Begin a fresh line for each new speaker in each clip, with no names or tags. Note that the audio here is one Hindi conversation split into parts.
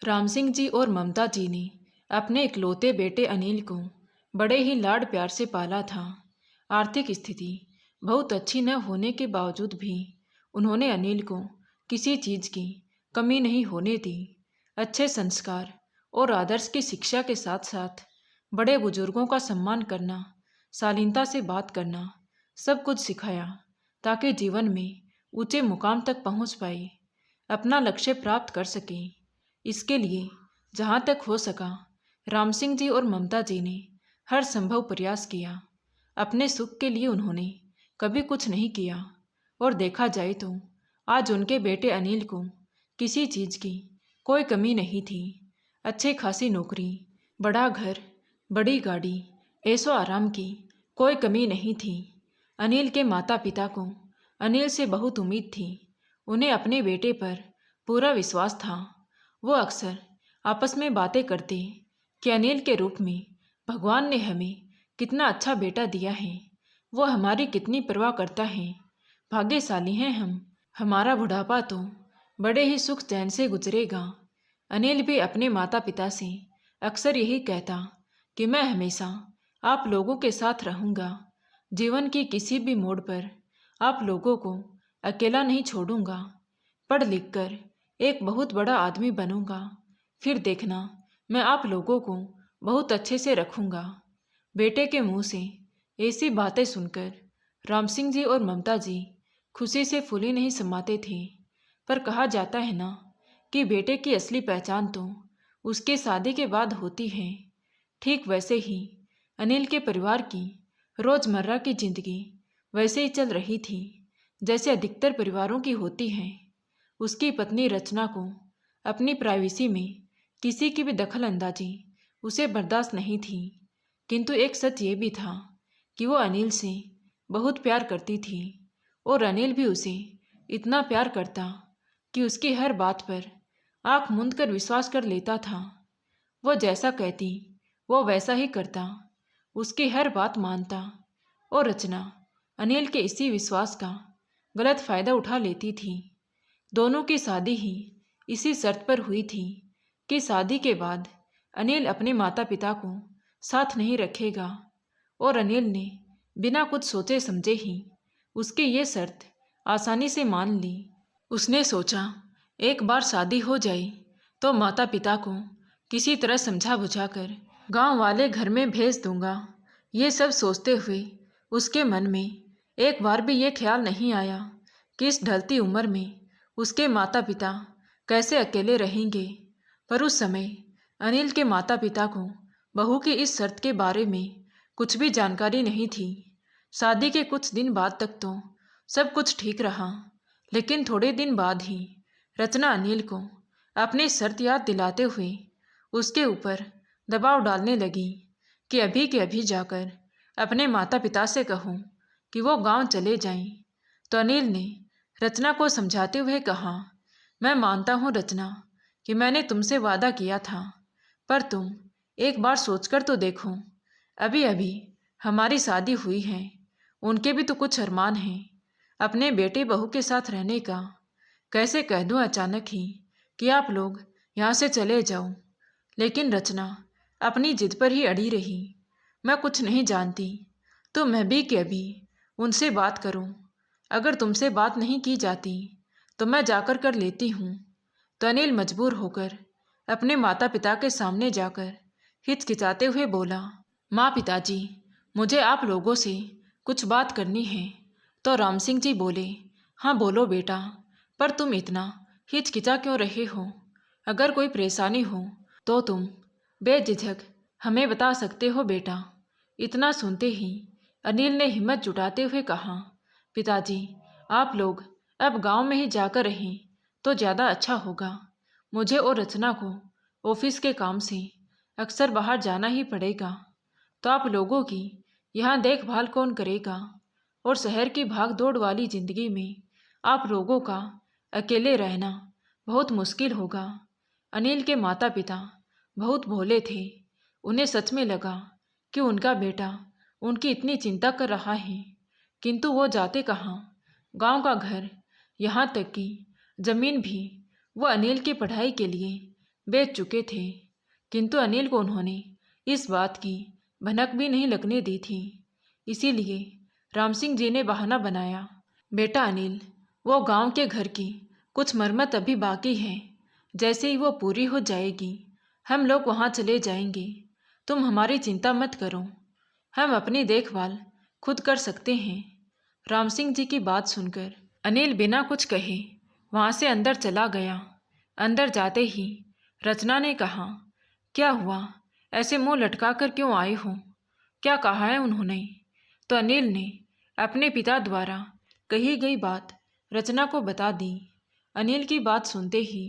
राम सिंह जी और ममता जी ने अपने इकलौते बेटे अनिल को बड़े ही लाड प्यार से पाला था। आर्थिक स्थिति बहुत अच्छी न होने के बावजूद भी उन्होंने अनिल को किसी चीज़ की कमी नहीं होने दी। अच्छे संस्कार और आदर्श की शिक्षा के साथ साथ बड़े बुजुर्गों का सम्मान करना, शालीनता से बात करना, सब कुछ सिखाया ताकि जीवन में ऊंचे मुकाम तक पहुंच पाए, अपना लक्ष्य प्राप्त कर सके। इसके लिए जहाँ तक हो सका राम सिंह जी और ममता जी ने हर संभव प्रयास किया। अपने सुख के लिए उन्होंने कभी कुछ नहीं किया और देखा जाए तो आज उनके बेटे अनिल को किसी चीज़ की कोई कमी नहीं थी। अच्छी खासी नौकरी, बड़ा घर, बड़ी गाड़ी, ऐशो आराम की कोई कमी नहीं थी। अनिल के माता पिता को अनिल से बहुत उम्मीद थी। उन्हें अपने बेटे पर पूरा विश्वास था। वो अक्सर आपस में बातें करते कि अनिल के रूप में भगवान ने हमें कितना अच्छा बेटा दिया है, वो हमारी कितनी परवाह करता है, भाग्यशाली हैं हम, हमारा बुढ़ापा तो बड़े ही सुख चैन से गुजरेगा। अनिल भी अपने माता पिता से अक्सर यही कहता कि मैं हमेशा आप लोगों के साथ रहूँगा, जीवन की किसी भी मोड़ पर आप लोगों को अकेला नहीं छोड़ूंगा, पढ़ लिख कर एक बहुत बड़ा आदमी बनूंगा, फिर देखना मैं आप लोगों को बहुत अच्छे से रखूंगा। बेटे के मुंह से ऐसी बातें सुनकर राम सिंह जी और ममता जी खुशी से फूले नहीं समाते थे। पर कहा जाता है ना कि बेटे की असली पहचान तो उसके शादी के बाद होती है। ठीक वैसे ही अनिल के परिवार की रोजमर्रा की जिंदगी वैसे ही चल रही थी जैसे अधिकतर परिवारों की होती है। उसकी पत्नी रचना को अपनी प्राइवेसी में किसी की भी दखल अंदाजी उसे बर्दाश्त नहीं थी, किंतु एक सच ये भी था कि वो अनिल से बहुत प्यार करती थी और अनिल भी उसे इतना प्यार करता कि उसकी हर बात पर आंख मूंद कर विश्वास कर लेता था। वो जैसा कहती वो वैसा ही करता, उसकी हर बात मानता और रचना अनिल के इसी विश्वास का गलत फायदा उठा लेती थी। दोनों की शादी ही इसी शर्त पर हुई थी कि शादी के बाद अनिल अपने माता पिता को साथ नहीं रखेगा और अनिल ने बिना कुछ सोचे समझे ही उसकी ये शर्त आसानी से मान ली। उसने सोचा एक बार शादी हो जाए तो माता पिता को किसी तरह समझा बुझाकर गांव वाले घर में भेज दूंगा। ये सब सोचते हुए उसके मन में एक बार भी ये ख्याल नहीं आया कि इस ढलती उम्र में उसके माता पिता कैसे अकेले रहेंगे। पर उस समय अनिल के माता पिता को बहू की इस शर्त के बारे में कुछ भी जानकारी नहीं थी। शादी के कुछ दिन बाद तक तो सब कुछ ठीक रहा, लेकिन थोड़े दिन बाद ही रचना अनिल को अपनी शर्त याद दिलाते हुए उसके ऊपर दबाव डालने लगी कि अभी के अभी जाकर अपने माता पिता से कहूँ कि वो गांव चले जाएं। तो अनिल ने रचना को समझाते हुए कहा, मैं मानता हूँ रचना कि मैंने तुमसे वादा किया था, पर तुम एक बार सोचकर तो देखो, अभी अभी हमारी शादी हुई है, उनके भी तो कुछ अरमान हैं अपने बेटे बहू के साथ रहने का। कैसे कह दूँ अचानक ही कि आप लोग यहाँ से चले जाओ। लेकिन रचना अपनी जिद पर ही अड़ी रही। मैं कुछ नहीं जानती तो मैं भी कि अभी उनसे बात करूं। अगर तुमसे बात नहीं की जाती तो मैं जाकर कर लेती हूँ। तो अनिल मजबूर होकर अपने माता पिता के सामने जाकर हिचकिचाते हुए बोला, माँ पिताजी, मुझे आप लोगों से कुछ बात करनी है। तो राम सिंह जी बोले, हाँ बोलो बेटा, पर तुम इतना हिचकिचा क्यों रहे हो? अगर कोई परेशानी हो तो तुम बेझिझक हमें बता सकते हो बेटा। इतना सुनते ही अनिल ने हिम्मत जुटाते हुए कहा, पिताजी आप लोग अब गांव में ही जाकर रहें तो ज़्यादा अच्छा होगा। मुझे और रचना को ऑफिस के काम से अक्सर बाहर जाना ही पड़ेगा, तो आप लोगों की यहाँ देखभाल कौन करेगा? और शहर की भाग दौड़ वाली ज़िंदगी में आप लोगों का अकेले रहना बहुत मुश्किल होगा। अनिल के माता पिता बहुत भोले थे। उन्हें सच में लगा कि उनका बेटा उनकी इतनी चिंता कर रहा है, किंतु वो जाते कहाँ। गांव का घर, यहाँ तक कि ज़मीन भी वो अनिल की पढ़ाई के लिए बेच चुके थे, किंतु अनिल को उन्होंने इस बात की भनक भी नहीं लगने दी थी। इसीलिए राम सिंह जी ने बहाना बनाया, बेटा अनिल, वो गांव के घर की कुछ मरम्मत अभी बाकी है, जैसे ही वो पूरी हो जाएगी हम लोग वहाँ चले जाएंगे। तुम हमारी चिंता मत करो, हम अपनी देखभाल खुद कर सकते हैं। राम सिंह जी की बात सुनकर अनिल बिना कुछ कहे वहाँ से अंदर चला गया। अंदर जाते ही रचना ने कहा, क्या हुआ, ऐसे मुंह लटका कर क्यों आए हो, क्या कहा है उन्होंने? तो अनिल ने अपने पिता द्वारा कही गई बात रचना को बता दी। अनिल की बात सुनते ही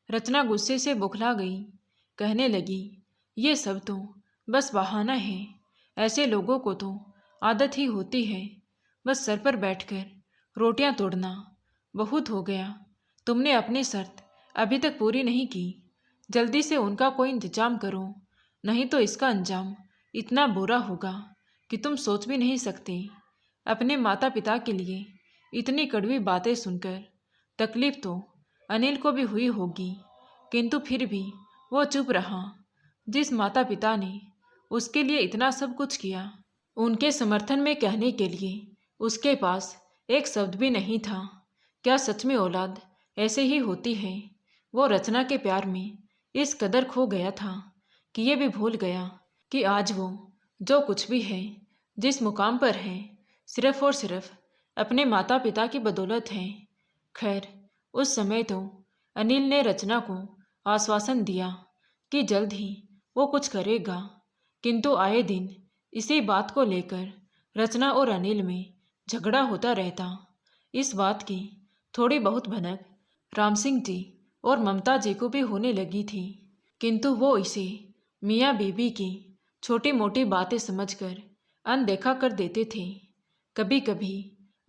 रचना गुस्से से बौखला गई। कहने लगी, ये सब तो बस बहाना है, ऐसे लोगों को तो आदत ही होती है बस सर पर बैठकर रोटियां तोड़ना। बहुत हो गया, तुमने अपनी शर्त अभी तक पूरी नहीं की, जल्दी से उनका कोई इंतजाम करो, नहीं तो इसका अंजाम इतना बुरा होगा कि तुम सोच भी नहीं सकते। अपने माता पिता के लिए इतनी कड़वी बातें सुनकर तकलीफ तो अनिल को भी हुई होगी, किंतु फिर भी वो चुप रहा। जिस माता पिता ने उसके लिए इतना सब कुछ किया, उनके समर्थन में कहने के लिए उसके पास एक शब्द भी नहीं था। क्या सच में औलाद ऐसे ही होती है? वो रचना के प्यार में इस कदर खो गया था कि ये भी भूल गया कि आज वो जो कुछ भी है, जिस मुकाम पर है, सिर्फ और सिर्फ अपने माता पिता की बदौलत है। खैर, उस समय तो अनिल ने रचना को आश्वासन दिया कि जल्द ही वो कुछ करेगा, किंतु आए दिन इसी बात को लेकर रचना और अनिल में झगड़ा होता रहता। इस बात की थोड़ी बहुत भनक राम सिंह जी और ममता जी को भी होने लगी थी, किंतु वो इसे मियाँ बीबी की छोटी मोटी बातें समझकर अनदेखा कर देते थे। कभी कभी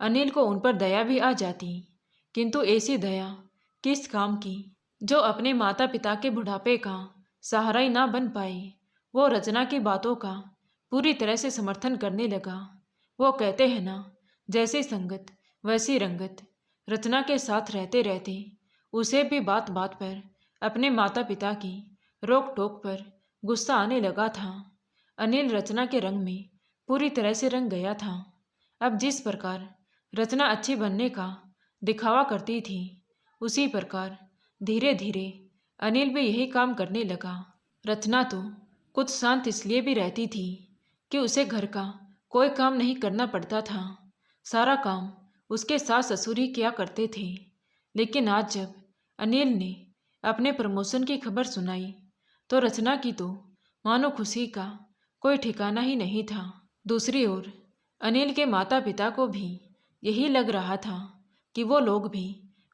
अनिल को उन पर दया भी आ जाती, किंतु ऐसी दया किस काम की जो अपने माता पिता के बुढ़ापे का सहारा ही ना बन पाए। वो रचना की बातों का पूरी तरह से समर्थन करने लगा। वो कहते हैं ना, जैसी संगत वैसी रंगत। रचना के साथ रहते रहते उसे भी बात बात पर अपने माता पिता की रोक टोक पर गुस्सा आने लगा था। अनिल रचना के रंग में पूरी तरह से रंग गया था। अब जिस प्रकार रचना अच्छी बनने का दिखावा करती थी, उसी प्रकार धीरे धीरे अनिल भी यही काम करने लगा। रचना तो कुछ शांत इसलिए भी रहती थी कि उसे घर का कोई काम नहीं करना पड़ता था, सारा काम उसके सास ससुर ही किया करते थे। लेकिन आज जब अनिल ने अपने प्रमोशन की खबर सुनाई तो रचना की तो मानो खुशी का कोई ठिकाना ही नहीं था। दूसरी ओर अनिल के माता पिता को भी यही लग रहा था कि वो लोग भी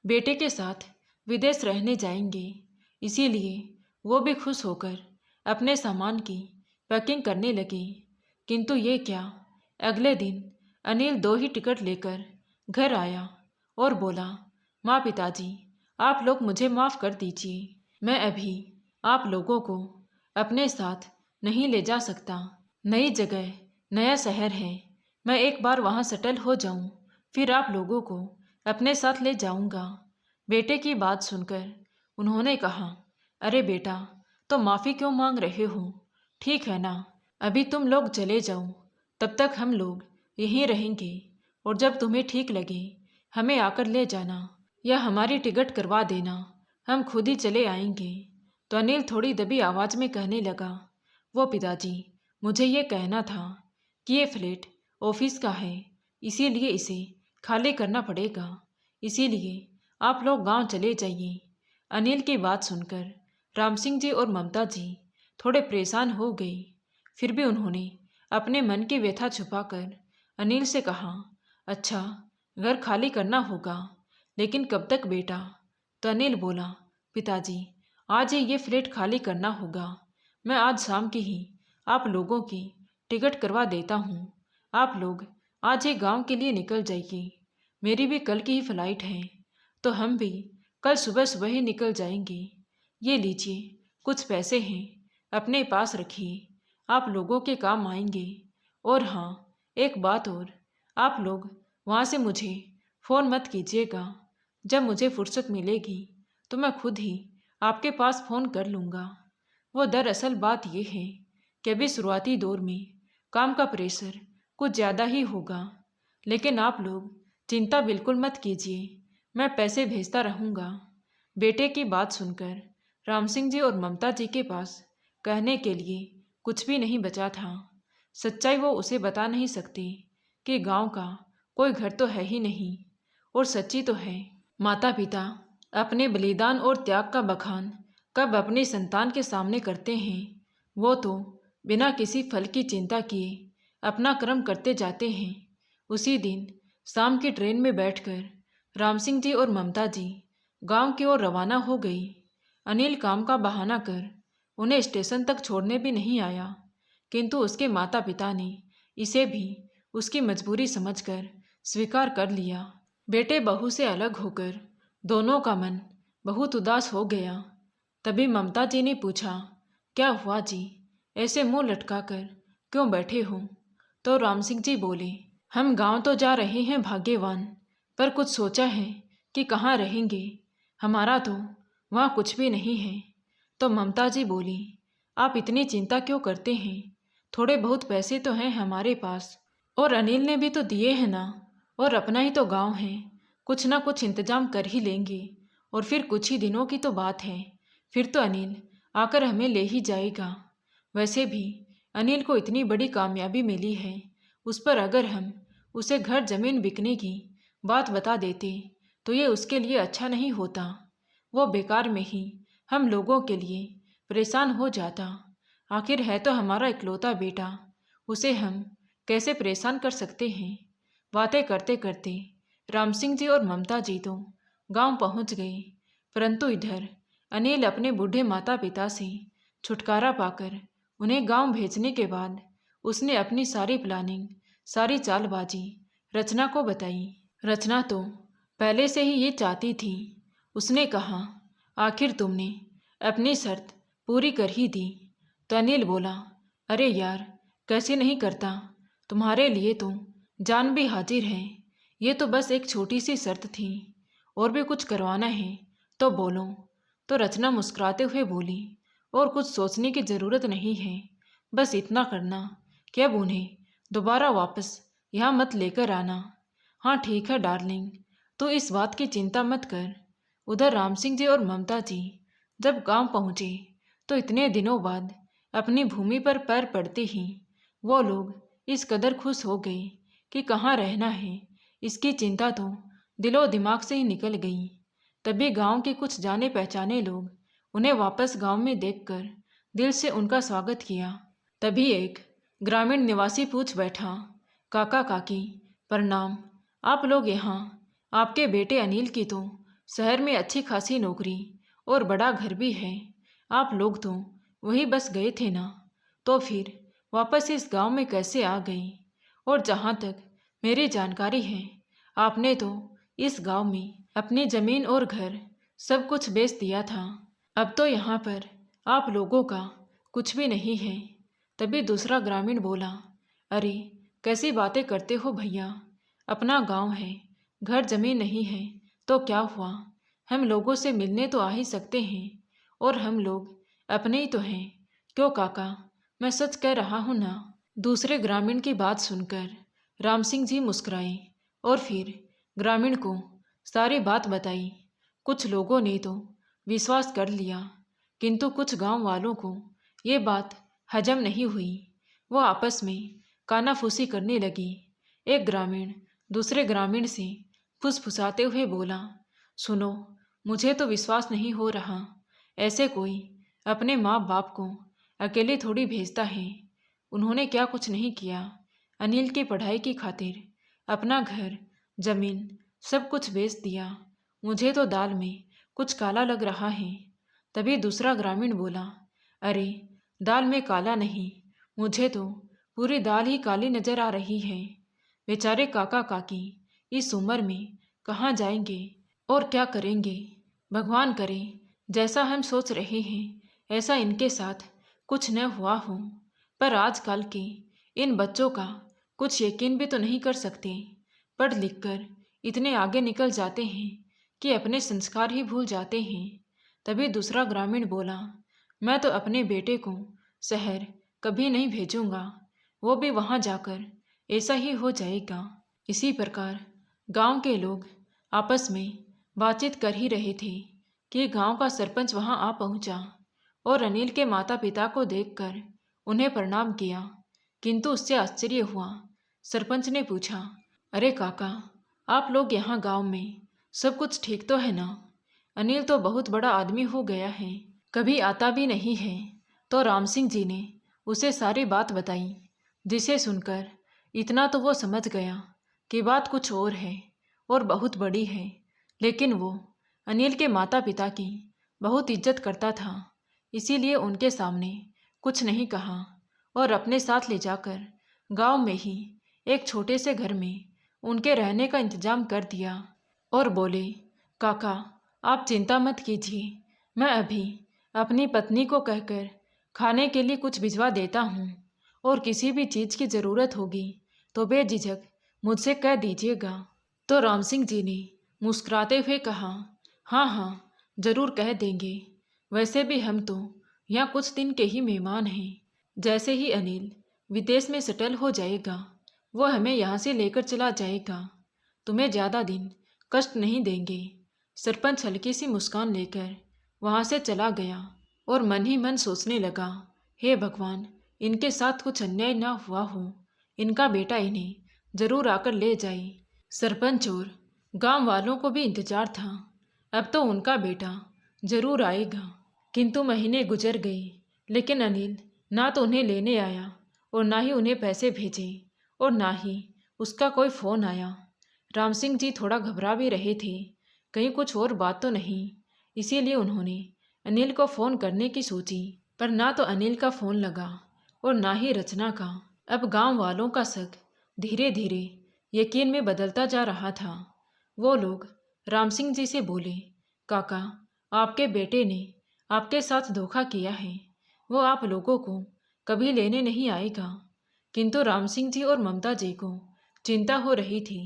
बेटे के साथ विदेश रहने जाएंगे, इसीलिए वो भी खुश होकर अपने सामान की पैकिंग करने लगे। किंतु ये क्या, अगले दिन अनिल 2 ही टिकट लेकर घर आया और बोला, माँ पिताजी, आप लोग मुझे माफ़ कर दीजिए, मैं अभी आप लोगों को अपने साथ नहीं ले जा सकता। नई जगह, नया शहर है, मैं एक बार वहाँ सेटल हो जाऊँ, फिर आप लोगों को अपने साथ ले जाऊँगा। बेटे की बात सुनकर उन्होंने कहा, अरे बेटा, तो माफ़ी क्यों मांग रहे हो? ठीक है ना, अभी तुम लोग चले जाओ, तब तक हम लोग यहीं रहेंगे, और जब तुम्हें ठीक लगे हमें आकर ले जाना या हमारी टिकट करवा देना, हम खुद ही चले आएंगे। तो अनिल थोड़ी दबी आवाज़ में कहने लगा, वो पिताजी, मुझे ये कहना था कि ये फ्लैट ऑफिस का है, इसीलिए इसे खाली करना पड़ेगा, इसीलिए आप लोग गांव चले जाइए। अनिल की बात सुनकर राम सिंह जी और ममता जी थोड़े परेशान हो गए। फिर भी उन्होंने अपने मन की व्यथा छुपाकर अनिल से कहा, अच्छा, घर खाली करना होगा, लेकिन कब तक बेटा? तो अनिल बोला, पिताजी, आज ही ये फ्लैट खाली करना होगा, मैं आज शाम की ही आप लोगों की टिकट करवा देता हूँ, आप लोग आज ही गांव के लिए निकल जाइए, मेरी भी कल की ही फ्लाइट है, तो हम भी कल सुबह सुबह ही निकल जाएंगे। ये लीजिए, कुछ पैसे हैं, अपने पास रखिए, आप लोगों के काम आएंगे। और हाँ, एक बात और, आप लोग वहाँ से मुझे फ़ोन मत कीजिएगा, जब मुझे फुर्सत मिलेगी तो मैं खुद ही आपके पास फ़ोन कर लूँगा। वो दरअसल बात यह है कि अभी शुरुआती दौर में काम का प्रेशर कुछ ज़्यादा ही होगा, लेकिन आप लोग चिंता बिल्कुल मत कीजिए, मैं पैसे भेजता रहूँगा। बेटे की बात सुनकर राम सिंह जी और ममता जी के पास कहने के लिए कुछ भी नहीं बचा था। सच्चाई वो उसे बता नहीं सकती कि गांव का कोई घर तो है ही नहीं, और सच्ची तो है, माता पिता अपने बलिदान और त्याग का बखान कब अपनी संतान के सामने करते हैं, वो तो बिना किसी फल की चिंता किए अपना कर्म करते जाते हैं। उसी दिन शाम की ट्रेन में बैठकर राम सिंह जी और ममता जी गांव की ओर रवाना हो गई। अनिल काम का बहाना कर उन्हें स्टेशन तक छोड़ने भी नहीं आया, किंतु उसके माता पिता ने इसे भी उसकी मजबूरी समझकर स्वीकार कर लिया। बेटे बहू से अलग होकर दोनों का मन बहुत उदास हो गया। तभी ममता जी ने पूछा, क्या हुआ जी, ऐसे मुंह लटकाकर क्यों बैठे हो? तो राम सिंह जी बोले, हम गांव तो जा रहे हैं भाग्यवान, पर कुछ सोचा है कि कहाँ रहेंगे, हमारा तो वहाँ कुछ भी नहीं है। तो ममता जी बोली, आप इतनी चिंता क्यों करते हैं, थोड़े बहुत पैसे तो हैं हमारे पास, और अनिल ने भी तो दिए हैं ना, और अपना ही तो गांव है, कुछ ना कुछ इंतजाम कर ही लेंगे। और फिर कुछ ही दिनों की तो बात है, फिर तो अनिल आकर हमें ले ही जाएगा। वैसे भी अनिल को इतनी बड़ी कामयाबी मिली है, उस पर अगर हम उसे घर जमीन बिकने की बात बता देते तो ये उसके लिए अच्छा नहीं होता। वो बेकार में ही हम लोगों के लिए परेशान हो जाता। आखिर है तो हमारा इकलौता बेटा, उसे हम कैसे परेशान कर सकते हैं। बातें करते करते राम सिंह जी और ममता जी तो गांव पहुंच गए, परंतु इधर अनिल अपने बूढ़े माता पिता से छुटकारा पाकर उन्हें गांव भेजने के बाद उसने अपनी सारी प्लानिंग, सारी चालबाजी रचना को बताई। रचना तो पहले से ही ये चाहती थी। उसने कहा, आखिर तुमने अपनी शर्त पूरी कर ही दी। तो अनिल बोला, अरे यार कैसे नहीं करता, तुम्हारे लिए तो जान भी हाजिर है, ये तो बस एक छोटी सी शर्त थी, और भी कुछ करवाना है तो बोलो। तो रचना मुस्कुराते हुए बोली, और कुछ सोचने की ज़रूरत नहीं है, बस इतना करना कि अब उन्हें दोबारा वापस यहाँ मत लेकर आना। हाँ ठीक है डार्लिंग, तो इस बात की चिंता मत कर। उधर राम सिंह जी और ममता जी जब गांव पहुँचे तो इतने दिनों बाद अपनी भूमि पर पैर पड़ते ही वो लोग इस कदर खुश हो गए कि कहाँ रहना है इसकी चिंता तो दिलो दिमाग से ही निकल गई। तभी गांव के कुछ जाने पहचाने लोग उन्हें वापस गांव में देखकर दिल से उनका स्वागत किया। तभी एक ग्रामीण निवासी पूछ बैठा, काका काकी प्रणाम, आप लोग यहाँ, आपके बेटे अनिल की तो शहर में अच्छी खासी नौकरी और बड़ा घर भी है, आप लोग तो वहीं बस गए थे ना, तो फिर वापस इस गांव में कैसे आ गए? और जहाँ तक मेरी जानकारी है, आपने तो इस गांव में अपनी ज़मीन और घर सब कुछ बेच दिया था, अब तो यहाँ पर आप लोगों का कुछ भी नहीं है। तभी दूसरा ग्रामीण बोला, अरे कैसी बातें करते हो भैया, अपना गांव है, घर जमीन नहीं है तो क्या हुआ, हम लोगों से मिलने तो आ ही सकते हैं, और हम लोग अपने ही तो हैं, क्यों काका, मैं सच कह रहा हूँ ना। दूसरे ग्रामीण की बात सुनकर राम सिंह जी मुस्कुराए और फिर ग्रामीण को सारी बात बताई। कुछ लोगों ने तो विश्वास कर लिया, किंतु कुछ गांव वालों को ये बात हजम नहीं हुई। वो आपस में कानाफूसी करने लगी। एक ग्रामीण दूसरे ग्रामीण से फुसफुसाते हुए बोला, सुनो, मुझे तो विश्वास नहीं हो रहा, ऐसे कोई अपने माँ बाप को अकेले थोड़ी भेजता है। उन्होंने क्या कुछ नहीं किया, अनिल की पढ़ाई की खातिर अपना घर जमीन सब कुछ बेच दिया। मुझे तो दाल में कुछ काला लग रहा है। तभी दूसरा ग्रामीण बोला, अरे दाल में काला नहीं, मुझे तो पूरी दाल ही काली नजर आ रही है। बेचारे काका काकी इस उम्र में कहाँ जाएंगे और क्या करेंगे। भगवान करे जैसा हम सोच रहे हैं ऐसा इनके साथ कुछ न हुआ हो। पर आजकल के इन बच्चों का कुछ यकीन भी तो नहीं कर सकते। पढ़ लिख कर इतने आगे निकल जाते हैं कि अपने संस्कार ही भूल जाते हैं। तभी दूसरा ग्रामीण बोला, मैं तो अपने बेटे को शहर कभी नहीं भेजूंगा, वो भी वहां जाकर ऐसा ही हो जाएगा। इसी प्रकार गांव के लोग आपस में बातचीत कर ही रहे थे कि गांव का सरपंच वहां आ पहुंचा और अनिल के माता पिता को देखकर उन्हें प्रणाम किया, किंतु उससे आश्चर्य हुआ। सरपंच ने पूछा, अरे काका, आप लोग यहाँ गांव में सब कुछ ठीक तो है ना? अनिल तो बहुत बड़ा आदमी हो गया है, कभी आता भी नहीं है। तो राम सिंह जी ने उसे सारी बात बताई, जिसे सुनकर इतना तो वो समझ गया कि बात कुछ और है और बहुत बड़ी है। लेकिन वो अनिल के माता पिता की बहुत इज्जत करता था, इसीलिए उनके सामने कुछ नहीं कहा और अपने साथ ले जाकर गांव में ही एक छोटे से घर में उनके रहने का इंतजाम कर दिया और बोले, काका आप चिंता मत कीजिए, मैं अभी अपनी पत्नी को कहकर खाने के लिए कुछ भिजवा देता हूँ और किसी भी चीज़ की ज़रूरत होगी तो बेझिझक मुझसे कह दीजिएगा। तो राम सिंह जी ने मुस्कुराते हुए कहा, हाँ हाँ ज़रूर कह देंगे, वैसे भी हम तो यहाँ कुछ दिन के ही मेहमान हैं। जैसे ही अनिल विदेश में सेटल हो जाएगा वो हमें यहाँ से लेकर चला जाएगा, तुम्हें ज़्यादा दिन कष्ट नहीं देंगे। सरपंच हल्की सी मुस्कान लेकर वहाँ से चला गया और मन ही मन सोचने लगा, हे भगवान, इनके साथ कुछ अन्याय ना हुआ हो, इनका बेटा इन्हें जरूर आकर ले जाए। सरपंच और गांव वालों को भी इंतजार था, अब तो उनका बेटा जरूर आएगा। किंतु महीने गुजर गए, लेकिन अनिल ना तो उन्हें लेने आया और ना ही उन्हें पैसे भेजे और ना ही उसका कोई फ़ोन आया। राम सिंह जी थोड़ा घबरा भी रहे थे, कहीं कुछ और बात तो नहीं, इसीलिए उन्होंने अनिल को फ़ोन करने की सोची, पर ना तो अनिल का फ़ोन लगा और ना ही रचना का। अब गांव वालों का शक धीरे धीरे यकीन में बदलता जा रहा था। वो लोग राम सिंह जी से बोले, काका आपके बेटे ने आपके साथ धोखा किया है, वो आप लोगों को कभी लेने नहीं आएगा। किंतु राम सिंह जी और ममता जी को चिंता हो रही थी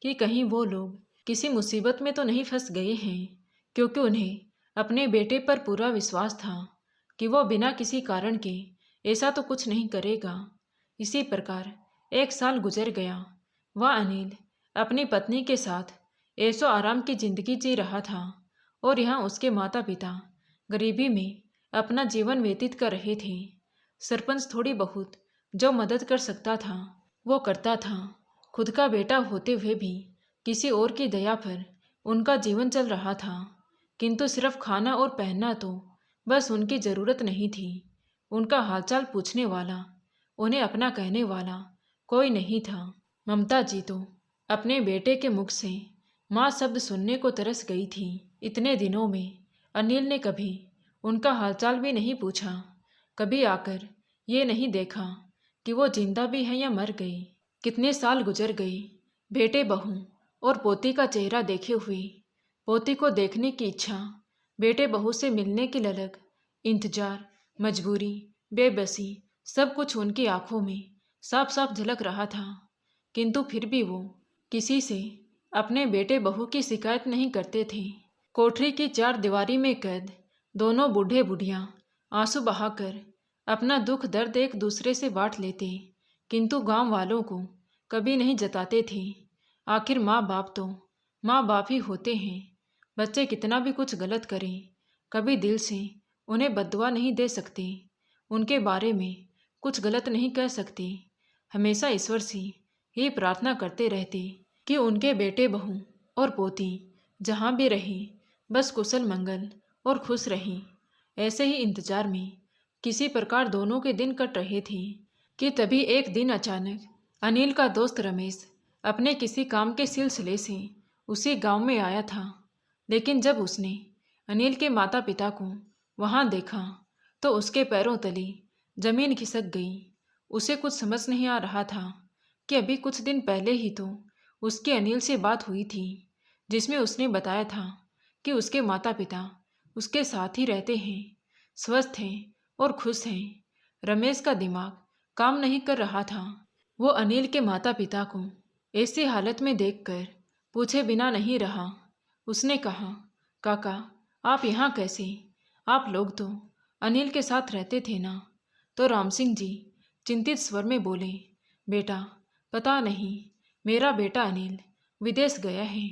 कि कहीं वो लोग किसी मुसीबत में तो नहीं फंस गए हैं, क्योंकि उन्हें अपने बेटे पर पूरा विश्वास था कि वो बिना किसी कारण के ऐसा तो कुछ नहीं करेगा। इसी प्रकार 1 साल गुजर गया। वह अनिल अपनी पत्नी के साथ ऐशो आराम की जिंदगी जी रहा था और यहाँ उसके माता पिता गरीबी में अपना जीवन व्यतीत कर रहे थे। सरपंच थोड़ी बहुत जो मदद कर सकता था वो करता था। खुद का बेटा होते हुए भी किसी और की दया पर उनका जीवन चल रहा था, किंतु सिर्फ खाना और पहनना तो बस उनकी ज़रूरत नहीं थी। उनका हालचाल पूछने वाला, उन्हें अपना कहने वाला कोई नहीं था। ममता जी तो अपने बेटे के मुख से माँ शब्द सुनने को तरस गई थी। इतने दिनों में अनिल ने कभी उनका हालचाल भी नहीं पूछा, कभी आकर ये नहीं देखा कि वो जिंदा भी हैं या मर गई। कितने साल गुजर गए, बेटे बहू और पोती का चेहरा देखे हुए, पोती को देखने की इच्छा, बेटे बहू से मिलने की ललक, इंतजार, मजबूरी, बेबसी, सब कुछ उनकी आंखों में साफ साफ झलक रहा था। किंतु फिर भी वो किसी से अपने बेटे बहू की शिकायत नहीं करते थे। कोठरी की 4 दीवारी में कैद दोनों बूढ़े बुढ़ियाँ आंसू बहाकर अपना दुख दर्द एक दूसरे से बांट लेते, किंतु गांव वालों को कभी नहीं जताते थे। आखिर माँ बाप तो माँ बाप ही होते हैं। बच्चे कितना भी कुछ गलत करें, कभी दिल से उन्हें बद्दुआ नहीं दे सकते, उनके बारे में कुछ गलत नहीं कह सकते। हमेशा ईश्वर से ही प्रार्थना करते रहते कि उनके बेटे बहू और पोती जहाँ भी रहे बस कुशल मंगल और खुश रहें। ऐसे ही इंतजार में किसी प्रकार दोनों के दिन कट रहे थे कि तभी एक दिन अचानक अनिल का दोस्त रमेश अपने किसी काम के सिलसिले से उसी गांव में आया था। लेकिन जब उसने अनिल के माता पिता को वहां देखा तो उसके पैरों तले जमीन खिसक गई। उसे कुछ समझ नहीं आ रहा था कि अभी कुछ दिन पहले ही तो उसकी अनिल से बात हुई थी, जिसमें उसने बताया था कि उसके माता पिता उसके साथ ही रहते हैं, स्वस्थ हैं और खुश हैं। रमेश का दिमाग काम नहीं कर रहा था। वो अनिल के माता पिता को ऐसी हालत में देखकर पूछे बिना नहीं रहा। उसने कहा, काका आप यहाँ कैसे? आप लोग तो अनिल के साथ रहते थे ना? तो राम सिंह जी चिंतित स्वर में बोले, बेटा, पता नहीं, मेरा बेटा अनिल विदेश गया है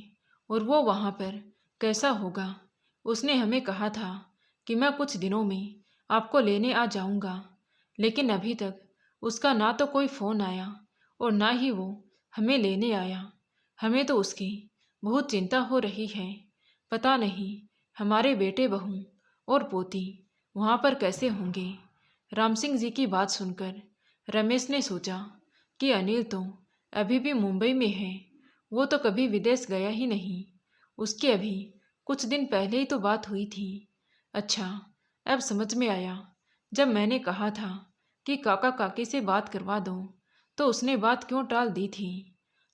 और वो वहाँ पर कैसा होगा। उसने हमें कहा था कि मैं कुछ दिनों में आपको लेने आ जाऊँगा, लेकिन अभी तक उसका ना तो कोई फ़ोन आया और ना ही वो हमें लेने आया। हमें तो उसकी बहुत चिंता हो रही है। पता नहीं हमारे बेटे बहू और पोती वहाँ पर कैसे होंगे। राम सिंह जी की बात सुनकर रमेश ने सोचा कि अनिल तो अभी भी मुंबई में है, वो तो कभी विदेश गया ही नहीं। उसकी अभी कुछ दिन पहले ही तो बात हुई थी। अच्छा, अब समझ में आया। जब मैंने कहा था कि काका काकी से बात करवा दो, तो उसने बात क्यों टाल दी थी।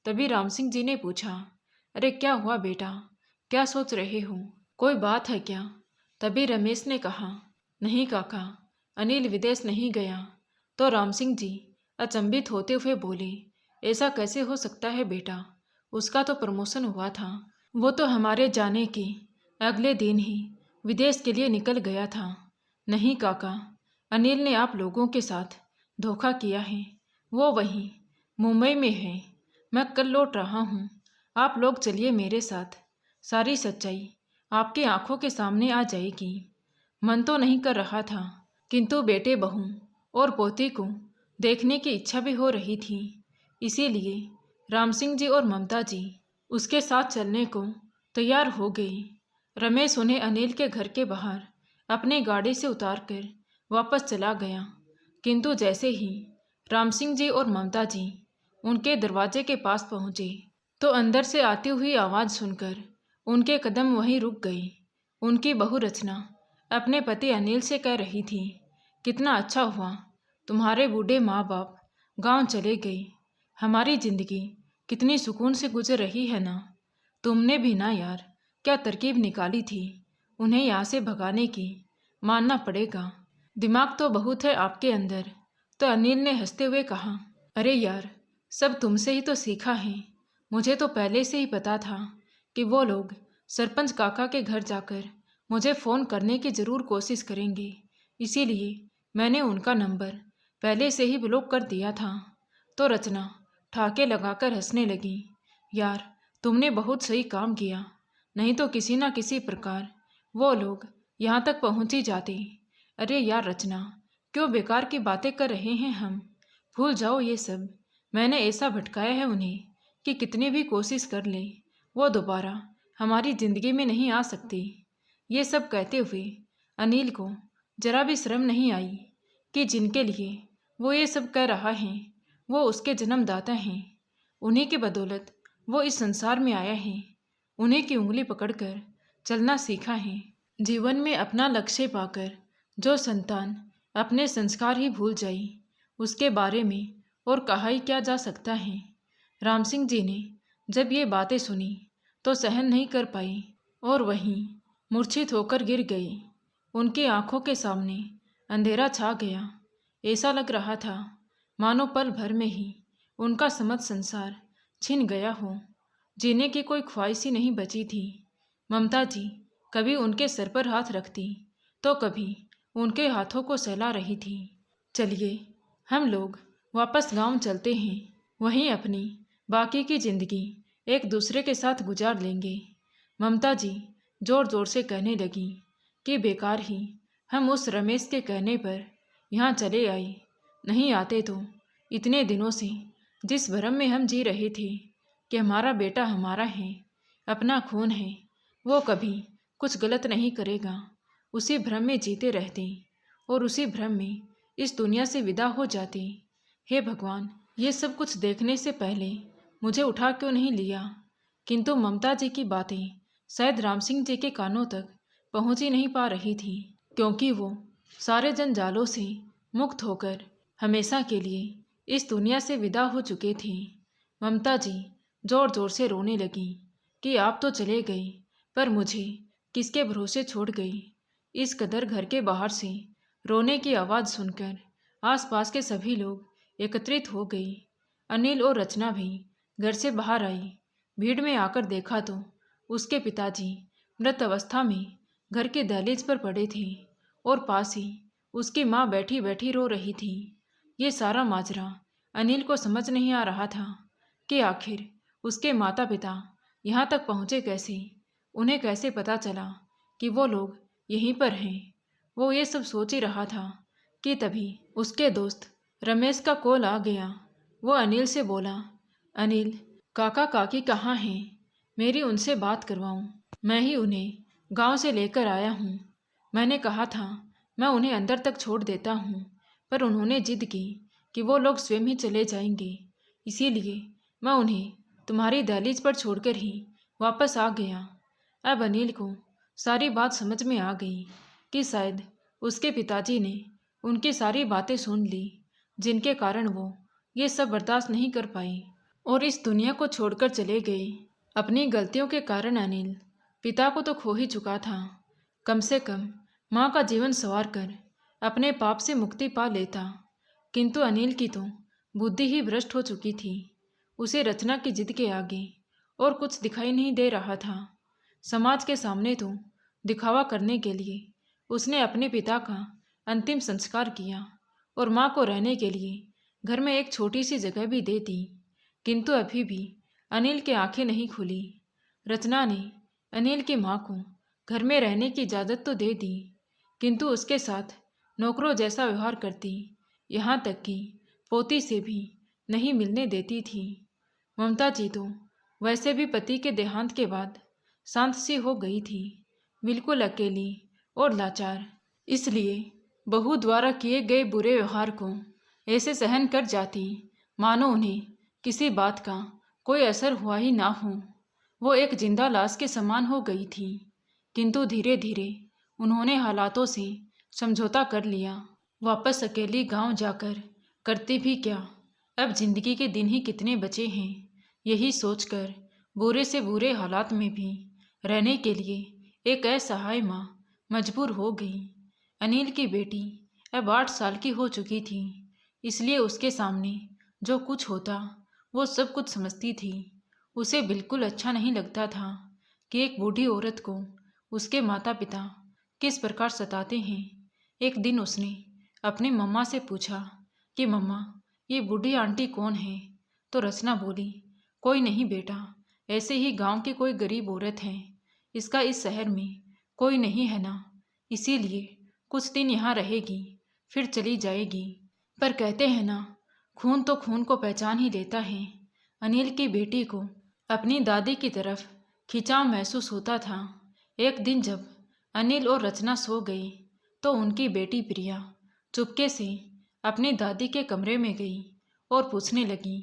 तभी राम सिंह जी ने पूछा, अरे क्या हुआ बेटा, क्या सोच रहे हो, कोई बात है क्या? तभी रमेश ने कहा, नहीं काका, अनिल विदेश नहीं गया। तो राम सिंह जी अचंभित होते हुए बोले, ऐसा कैसे हो सकता है बेटा, उसका तो प्रमोशन हुआ था। वो तो हमारे जाने के अगले दिन ही विदेश के लिए निकल गया था। नहीं काका, अनिल ने आप लोगों के साथ धोखा किया है। वो वहीं मुंबई में है। मैं कल लौट रहा हूँ। आप लोग चलिए मेरे साथ। सारी सच्चाई आपकी आंखों के सामने आ जाएगी। मन तो नहीं कर रहा था, किंतु बेटे बहू और पोती को देखने की इच्छा भी हो रही थी। इसीलिए राम सिंह जी और ममता जी उसके साथ चलने को तैयार हो गई। रमेश उन्हें अनिल के घर के बाहर अपनी गाड़ी से उतारकर वापस चला गया, किंतु जैसे ही राम सिंह जी और ममता जी उनके दरवाजे के पास पहुंचे, तो अंदर से आती हुई आवाज़ सुनकर उनके कदम वहीं रुक गए। उनकी बहू रचना अपने पति अनिल से कह रही थी, कितना अच्छा हुआ तुम्हारे बूढ़े माँ बाप गांव चले गए। हमारी जिंदगी कितनी सुकून से गुजर रही है ना। तुमने भी ना यार क्या तरकीब निकाली थी उन्हें यहाँ से भगाने की, मानना पड़ेगा। दिमाग तो बहुत है आपके अंदर। तो अनिल ने हंसते हुए कहा, अरे यार, सब तुमसे ही तो सीखा है। मुझे तो पहले से ही पता था कि वो लोग सरपंच काका के घर जाकर मुझे फ़ोन करने की ज़रूर कोशिश करेंगे, इसीलिए मैंने उनका नंबर पहले से ही ब्लॉक कर दिया था। तो रचना ठाके लगाकर हंसने लगी, यार तुमने बहुत सही काम किया, नहीं तो किसी ना किसी प्रकार वो लोग यहाँ तक पहुँच ही जाते। अरे यार रचना, क्यों बेकार की बातें कर रहे हैं हम, भूल जाओ ये सब। मैंने ऐसा भटकाया है उन्हें कि कितनी भी कोशिश कर ले वो दोबारा हमारी ज़िंदगी में नहीं आ सकती। ये सब कहते हुए अनिल को जरा भी शर्म नहीं आई कि जिनके लिए वो ये सब कह रहा है वो उसके जन्मदाता हैं। उन्हीं की बदौलत वो इस संसार में आया है। उन्हीं की उंगली पकड़कर चलना सीखा है। जीवन में अपना लक्ष्य पाकर जो संतान अपने संस्कार ही भूल जाए, उसके बारे में और कहा ही क्या जा सकता है। राम सिंह जी ने जब ये बातें सुनी तो सहन नहीं कर पाई और वहीं मूर्छित होकर गिर गई। उनकी आंखों के सामने अंधेरा छा गया। ऐसा लग रहा था मानो पल भर में ही उनका समस्त संसार छिन गया हो। जीने की कोई ख्वाहिश ही नहीं बची थी। ममता जी कभी उनके सर पर हाथ रखती तो कभी उनके हाथों को सहला रही थी। चलिए हम लोग वापस गांव चलते हैं, वहीं अपनी बाकी की जिंदगी एक दूसरे के साथ गुजार लेंगे। ममता जी जोर जोर से कहने लगी कि बेकार ही हम उस रमेश के कहने पर यहाँ चले आए। नहीं आते तो इतने दिनों से जिस भ्रम में हम जी रहे थे कि हमारा बेटा हमारा है, अपना खून है, वो कभी कुछ गलत नहीं करेगा, उसी भ्रम में जीते रहते और उसी भ्रम में इस दुनिया से विदा हो जाते। हे भगवान, ये सब कुछ देखने से पहले मुझे उठा क्यों नहीं लिया। किंतु ममता जी की बातें शायद राम सिंह जी के कानों तक पहुँच ही नहीं पा रही थी, क्योंकि वो सारे जंजालों से मुक्त होकर हमेशा के लिए इस दुनिया से विदा हो चुके थे। ममता जी जोर जोर से रोने लगी कि आप तो चले गए, पर मुझे किसके भरोसे छोड़ गई। इस कदर घर के बाहर से रोने की आवाज़ सुनकर आसपास के सभी लोग एकत्रित हो गए। अनिल और रचना भी घर से बाहर आई। भीड़ में आकर देखा तो उसके पिताजी मृत अवस्था में घर के दहलीज पर पड़े थे और पास ही उसकी माँ बैठी बैठी रो रही थी। ये सारा माजरा अनिल को समझ नहीं आ रहा था कि आखिर उसके माता पिता यहाँ तक पहुँचे कैसे, उन्हें कैसे पता चला कि वो लोग यहीं पर हैं। वो ये सब सोच ही रहा था कि तभी उसके दोस्त रमेश का कॉल आ गया। वो अनिल से बोला, अनिल, काका काकी कहाँ हैं? मेरी उनसे बात करवाऊँ। मैं ही उन्हें गांव से लेकर आया हूँ। मैंने कहा था मैं उन्हें अंदर तक छोड़ देता हूँ, पर उन्होंने जिद की कि वो लोग स्वयं ही चले जाएंगे, इसीलिए मैं उन्हें तुम्हारी दहलीज पर छोड़कर ही वापस आ गया। अब अनिल को सारी बात समझ में आ गई कि शायद उसके पिताजी ने उनकी सारी बातें सुन ली, जिनके कारण वो ये सब बर्दाश्त नहीं कर पाई और इस दुनिया को छोड़कर चले गए। अपनी गलतियों के कारण अनिल पिता को तो खो ही चुका था, कम से कम माँ का जीवन संवार कर अपने पाप से मुक्ति पा लेता। किंतु अनिल की तो बुद्धि ही भ्रष्ट हो चुकी थी। उसे रचना की जिद के आगे और कुछ दिखाई नहीं दे रहा था। समाज के सामने तो दिखावा करने के लिए उसने अपने पिता का अंतिम संस्कार किया और माँ को रहने के लिए घर में एक छोटी सी जगह भी दे दी। किंतु अभी भी अनिल की आंखें नहीं खुली। रचना ने अनिल की माँ को घर में रहने की इजाज़त तो दे दी, किंतु उसके साथ नौकरों जैसा व्यवहार करती, यहाँ तक कि पोती से भी नहीं मिलने देती थी। ममता जी तो वैसे भी पति के देहांत के बाद शांत सी हो गई थी, बिल्कुल अकेली और लाचार। इसलिए बहू द्वारा किए गए बुरे व्यवहार को ऐसे सहन कर जाती मानो उन्हें किसी बात का कोई असर हुआ ही ना हो। वो एक जिंदा लाश के समान हो गई थी। किंतु धीरे धीरे उन्होंने हालातों से समझौता कर लिया। वापस अकेली गांव जाकर करती भी क्या, अब जिंदगी के दिन ही कितने बचे हैं, यही सोचकर बुरे से बुरे हालात में भी रहने के लिए एक असहाय माँ मजबूर हो गई। अनिल की बेटी अब 8 साल की हो चुकी थी, इसलिए उसके सामने जो कुछ होता वो सब कुछ समझती थी। उसे बिल्कुल अच्छा नहीं लगता था कि एक बूढ़ी औरत को उसके माता पिता किस प्रकार सताते हैं। एक दिन उसने अपनी मम्मा से पूछा कि मम्मा, ये बूढ़ी आंटी कौन है? तो रचना बोली, कोई नहीं बेटा, ऐसे ही गांव की कोई गरीब औरत है। इसका इस शहर में कोई नहीं है ना, इसीलिए कुछ दिन यहाँ रहेगी, फिर चली जाएगी। पर कहते हैं ना, खून तो खून को पहचान ही लेता है। अनिल की बेटी को अपनी दादी की तरफ खिंचाव महसूस होता था। एक दिन जब अनिल और रचना सो गई तो उनकी बेटी प्रिया चुपके से अपनी दादी के कमरे में गई और पूछने लगी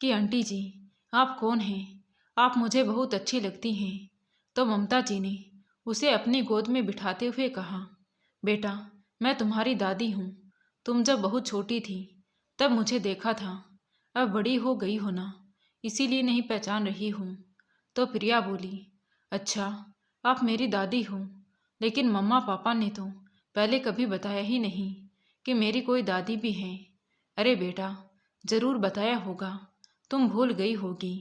कि आंटी जी, आप कौन हैं? आप मुझे बहुत अच्छी लगती हैं। तो ममता जी ने उसे अपनी गोद में बिठाते हुए कहा, बेटा, मैं तुम्हारी दादी हूँ। तुम जब बहुत छोटी थी तब मुझे देखा था, अब बड़ी हो गई हो ना, इसीलिए नहीं पहचान रही हूँ। तो प्रिया बोली, अच्छा, आप मेरी दादी हो, लेकिन मम्मा पापा ने तो पहले कभी बताया ही नहीं कि मेरी कोई दादी भी है। अरे बेटा, ज़रूर बताया होगा, तुम भूल गई होगी।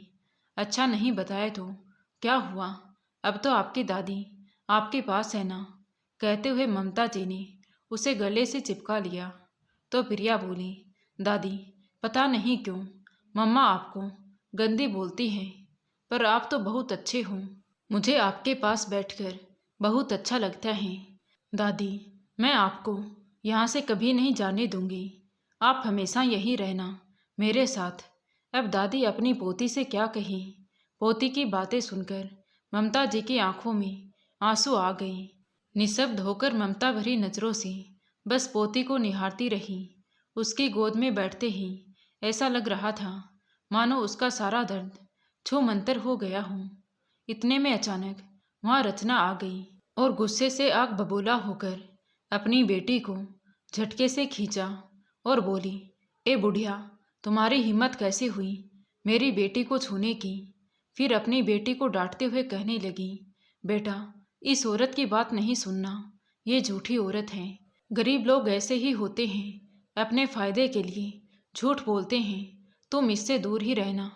अच्छा, नहीं बताया तो क्या हुआ, अब तो आपकी दादी आपके पास है ना। कहते हुए ममता जी ने उसे गले से चिपका लिया। तो प्रिया बोली, दादी, पता नहीं क्यों मम्मा आपको गंदी बोलती हैं, पर आप तो बहुत अच्छे हो। मुझे आपके पास बैठकर बहुत अच्छा लगता है। दादी, मैं आपको यहाँ से कभी नहीं जाने दूंगी। आप हमेशा यहीं रहना मेरे साथ। अब दादी अपनी पोती से क्या कही। पोती की बातें सुनकर ममता जी की आंखों में आंसू आ गए। निशब्द होकर ममता भरी नज़रों से बस पोती को निहारती रही। उसकी गोद में बैठते ही ऐसा लग रहा था मानो उसका सारा दर्द छू मंतर हो गया हो। इतने में अचानक वहाँ रचना आ गई और गुस्से से आग बबूला होकर अपनी बेटी को झटके से खींचा और बोली, ए बुढ़िया, तुम्हारी हिम्मत कैसे हुई मेरी बेटी को छूने की? फिर अपनी बेटी को डांटते हुए कहने लगी, बेटा, इस औरत की बात नहीं सुनना, ये झूठी औरत है। गरीब लोग ऐसे ही होते हैं, अपने फायदे के लिए झूठ बोलते हैं, तुम इससे दूर ही रहना।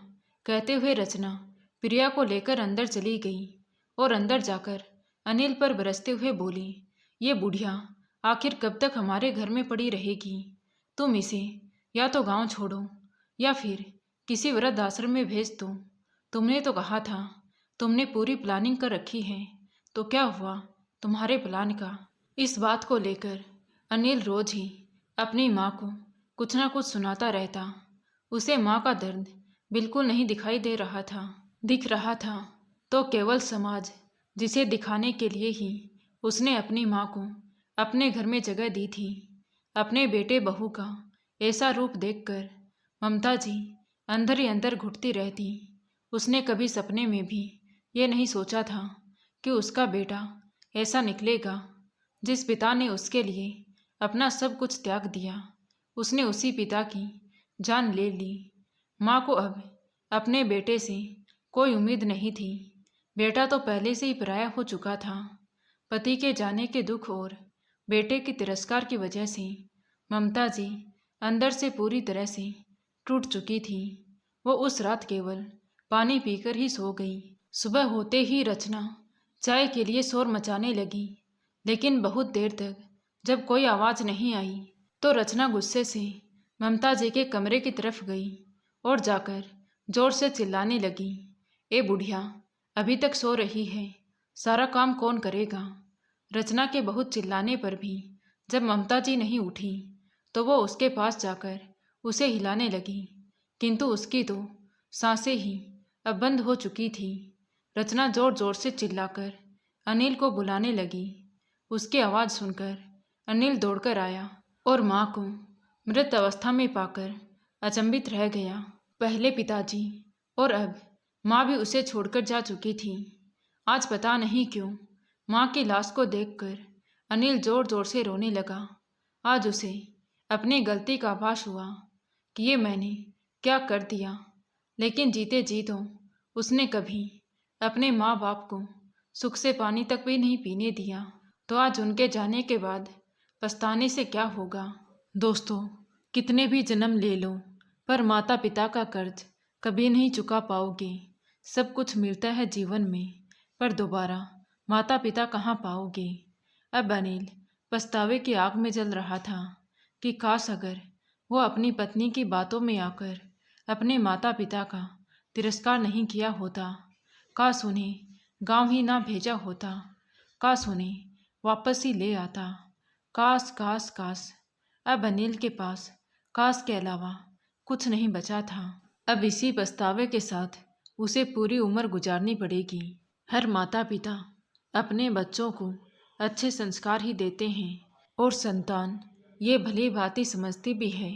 कहते हुए रचना प्रिया को लेकर अंदर चली गई और अंदर जाकर अनिल पर बरसते हुए बोली, ये बुढ़िया आखिर कब तक हमारे घर में पड़ी रहेगी? तुम इसे या तो गांव छोड़ो या फिर किसी वृद्ध आश्रम में भेज दो। तुमने तो कहा था तुमने पूरी प्लानिंग कर रखी है, तो क्या हुआ तुम्हारे प्लान का? इस बात को लेकर अनिल रोज ही अपनी माँ को कुछ ना कुछ सुनाता रहता। उसे माँ का दर्द बिल्कुल नहीं दिखाई दे रहा था। दिख रहा था तो केवल समाज, जिसे दिखाने के लिए ही उसने अपनी माँ को अपने घर में जगह दी थी। अपने बेटे बहू का ऐसा रूप देखकर ममता जी अंदर ही अंदर घुटती रहती। उसने कभी सपने में भी ये नहीं सोचा था कि उसका बेटा ऐसा निकलेगा। जिस पिता ने उसके लिए अपना सब कुछ त्याग दिया, उसने उसी पिता की जान ले ली। माँ को अब अपने बेटे से कोई उम्मीद नहीं थी। बेटा तो पहले से ही पराया हो चुका था। पति के जाने के दुख और बेटे के तिरस्कार की वजह से ममता जी अंदर से पूरी तरह से टूट चुकी थी। वो उस रात केवल पानी पीकर ही सो गई। सुबह होते ही रचना चाय के लिए शोर मचाने लगी, लेकिन बहुत देर तक जब कोई आवाज़ नहीं आई तो रचना गुस्से से ममता जी के कमरे की तरफ गई और जाकर जोर से चिल्लाने लगी, ए बुढ़िया, अभी तक सो रही है, सारा काम कौन करेगा? रचना के बहुत चिल्लाने पर भी जब ममता जी नहीं उठी तो वो उसके पास जाकर उसे हिलाने लगी, किंतु उसकी तो सांसें ही अब बंद हो चुकी थी। रचना जोर जोर से चिल्लाकर अनिल को बुलाने लगी। उसकी आवाज़ सुनकर अनिल दौड़कर आया और माँ को मृत अवस्था में पाकर अचंभित रह गया। पहले पिताजी और अब माँ भी उसे छोड़कर जा चुकी थी। आज पता नहीं क्यों माँ की लाश को देखकर अनिल जोर जोर से रोने लगा। आज उसे अपनी गलती का आभास हुआ कि ये मैंने क्या कर दिया, लेकिन जीते जी तो उसने कभी अपने माँ बाप को सुख से पानी तक भी नहीं पीने दिया, तो आज उनके जाने के बाद पछताने से क्या होगा? दोस्तों, कितने भी जन्म ले लो पर माता पिता का कर्ज कभी नहीं चुका पाओगे। सब कुछ मिलता है जीवन में, पर दोबारा माता पिता कहाँ पाओगे? अब अनिल पछतावे की आग में जल रहा था कि काश अगर वो अपनी पत्नी की बातों में आकर अपने माता पिता का तिरस्कार नहीं किया होता, काश उन्हें गांव ही ना भेजा होता, काश उन्हें वापस ही ले आता। काश काश काश। अब अनिल के पास काश के अलावा कुछ नहीं बचा था। अब इसी पछतावे के साथ उसे पूरी उम्र गुजारनी पड़ेगी। हर माता पिता अपने बच्चों को अच्छे संस्कार ही देते हैं और संतान ये भली भांति समझती भी है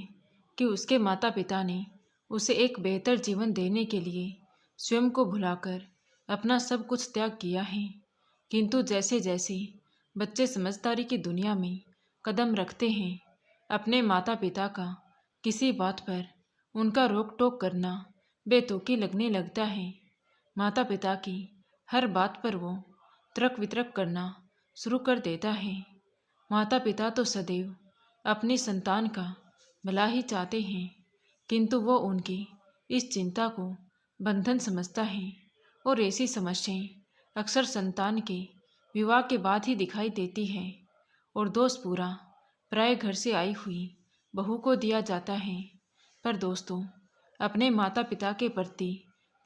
कि उसके माता पिता ने उसे एक बेहतर जीवन देने के लिए स्वयं को भुलाकर अपना सब कुछ त्याग किया है। किंतु जैसे जैसे बच्चे समझदारी की दुनिया में कदम रखते हैं, अपने माता पिता का किसी बात पर उनका रोक टोक करना बेतुकी लगने लगता है। माता पिता की हर बात पर वो तर्क वितर्क करना शुरू कर देता है। माता पिता तो सदैव अपनी संतान का भला ही चाहते हैं, किंतु वो उनकी इस चिंता को बंधन समझता है और ऐसी समस्याएं अक्सर संतान के विवाह के बाद ही दिखाई देती है और दोष पूरा पराये घर से आई हुई बहू को दिया जाता है। पर दोस्तों, अपने माता पिता के प्रति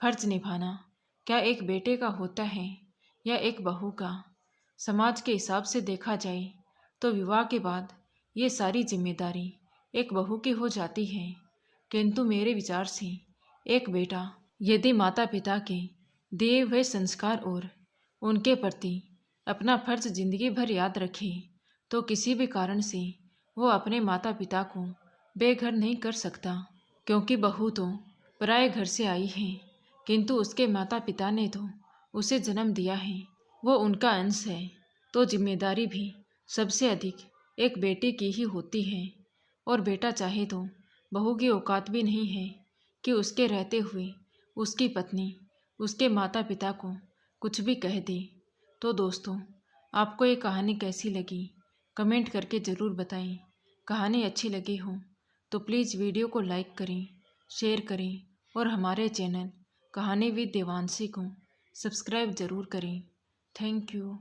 फर्ज निभाना क्या एक बेटे का होता है या एक बहू का? समाज के हिसाब से देखा जाए तो विवाह के बाद ये सारी जिम्मेदारी एक बहू की हो जाती है, किंतु मेरे विचार से एक बेटा यदि माता पिता के दिए हुए संस्कार और उनके प्रति अपना फर्ज जिंदगी भर याद रखे तो किसी भी कारण से वो अपने माता पिता को बेघर नहीं कर सकता। क्योंकि बहू तो पराये घर से आई है, किंतु उसके माता पिता ने तो उसे जन्म दिया है, वो उनका अंश है, तो जिम्मेदारी भी सबसे अधिक एक बेटे की ही होती है। और बेटा चाहे तो बहू की औकात भी नहीं है कि उसके रहते हुए उसकी पत्नी उसके माता पिता को कुछ भी कह दे। तो दोस्तों, आपको ये कहानी कैसी लगी कमेंट करके ज़रूर बताएं। कहानी अच्छी लगी हो तो प्लीज़ वीडियो को लाइक करें, शेयर करें और हमारे चैनल कहानी विद देवांशी को सब्सक्राइब ज़रूर करें। Thank you.